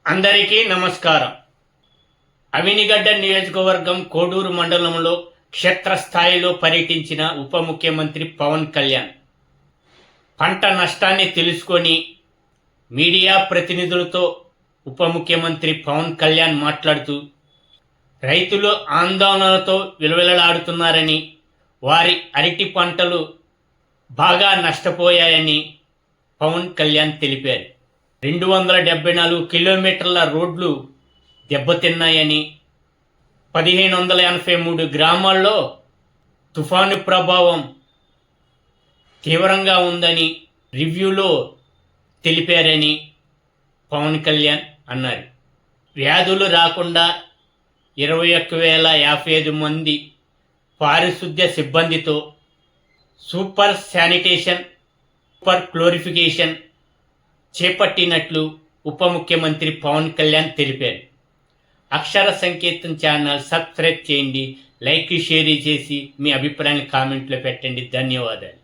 అందరికీ నమస్కారం. అవినిగడ్డ నియోజకవర్గం కోడూరు మండలంలో క్షేత్రస్థాయిలో పర్యటించిన ఉప ముఖ్యమంత్రి పవన్ కళ్యాణ్ పంట నష్టాన్ని తెలుసుకొని మీడియా ప్రతినిధులతో ఉప ముఖ్యమంత్రి పవన్ కళ్యాణ్ మాట్లాడుతూ రైతులు ఆందోళనలతో విలవిలలాడుతున్నారని, వారి అరటి పంటలు బాగా నష్టపోయాయని పవన్ కళ్యాణ్ తెలిపారు. 274 కిలోమీటర్ల రోడ్లు దెబ్బతిన్నాయని, 1583 గ్రామాల్లో తుఫాను ప్రభావం తీవ్రంగా ఉందని రివ్యూలో తెలిపారని పవన్ కళ్యాణ్ అన్నారు. వ్యాధులు రాకుండా 21,055 మంది పారిశుద్ధ్య సిబ్బందితో సూపర్ శానిటేషన్, సూపర్ క్లోరిఫికేషన్ చేపట్టినట్లు ఉప ముఖ్యమంత్రి పవన్ కళ్యాణ్ తెలిపారు. అక్షర సంకేతం ఛానల్ సబ్స్క్రైబ్ చేయండి, లైక్ షేర్ చేసి మీ అభిప్రాయాన్ని కామెంట్లో పెట్టండి. ధన్యవాదాలు.